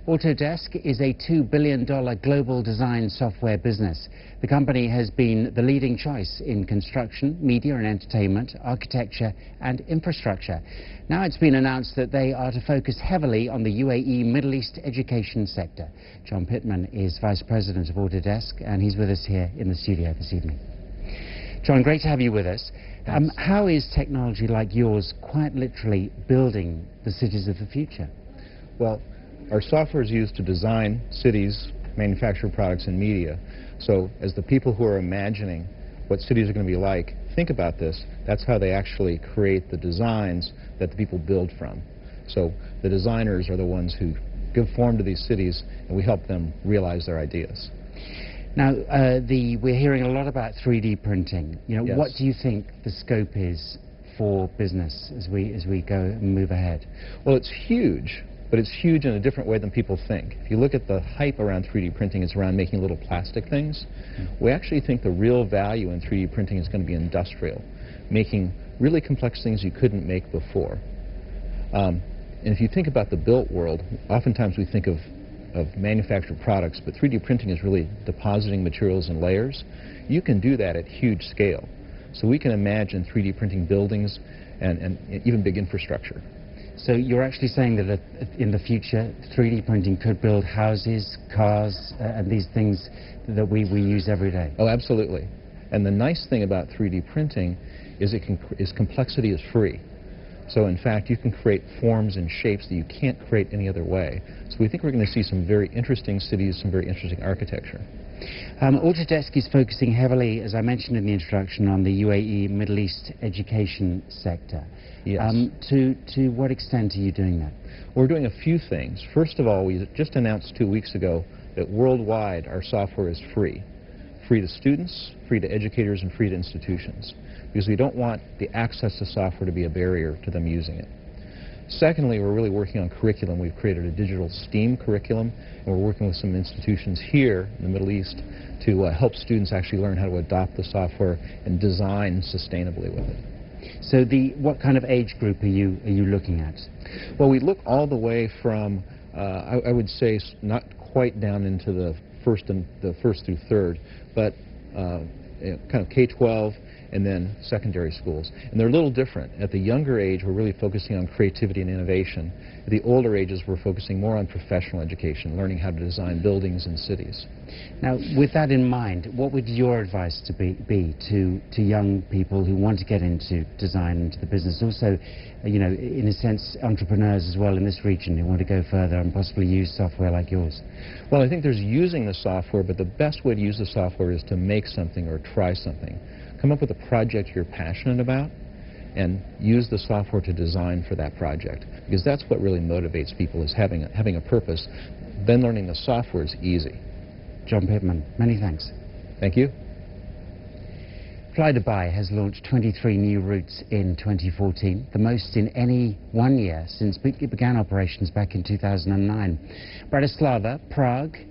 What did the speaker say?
Autodesk is a $2 billion global design software business. The company has been the leading choice in construction, media and entertainment, architecture and infrastructure. Now it's been announced that they are to focus heavily on the UAE Middle East education sector. John Pittman is Vice President of Autodesk and he's with us here in the studio this evening. John, great to have you with us. How is technology like yours quite literally building the cities of the future? Well, our software is used to design cities, manufacture products, and media. So as the people who are imagining what cities are going to be like think about this, that's how they actually create the designs that the people build from. So the designers are the ones who give form to these cities, and we help them realize their ideas. Now, we're hearing a lot about 3D printing. You know, Yes. What do you think the scope is for business as we go and move ahead? Well, it's huge. But it's huge in a different way than people think. If you look at the hype around 3D printing, it's around making little plastic things. We actually think the real value in 3D printing is going to be industrial, making really complex things you couldn't make before. And if you think about the built world, oftentimes we think of manufactured products, but 3D printing is really depositing materials in layers. You can do that at huge scale. So we can imagine 3D printing buildings and even big infrastructure. So you're actually saying that in the future 3D printing could build houses, cars, and these things that we use every day? Oh, absolutely. And the nice thing about 3D printing is complexity is free. So in fact, you can create forms and shapes that you can't create any other way. So we think we're going to see some very interesting cities, some very interesting architecture. Autodesk is focusing heavily, as I mentioned in the introduction, on the UAE Middle East education sector. Yes. To what extent are you doing that? We're doing a few things. First of all, we just announced 2 weeks ago that worldwide our software is free. Free to students, free to educators, and free to institutions. Because we don't want the access to software to be a barrier to them using it. Secondly, we're really working on curriculum. We've created a digital STEAM curriculum, and we're working with some institutions here in the Middle East to help students actually learn how to adopt the software and design sustainably with it. So what kind of age group are you looking at? Well, we look all the way from, I would say, not quite down into the first through third, but kind of K-12 and then secondary schools. And they're a little different. At the younger age, we're really focusing on creativity and innovation. At the older ages, we're focusing more on professional education, learning how to design buildings and cities. Now, with that in mind, what would your advice be to young people who want to get into design, into the business? Also, you know, in a sense, entrepreneurs as well in this region who want to go further and possibly use software like yours? Well, I think there's using the software, but the best way to use the software is to make something or try something. Come up with a project you're passionate about and use the software to design for that project, because that's what really motivates people, is having a purpose. Then learning the software is easy. John Pittman, many thanks. Thank you. Fly Dubai has launched 23 new routes in 2014, the most in any 1 year since it began operations back in 2009. Bratislava, Prague,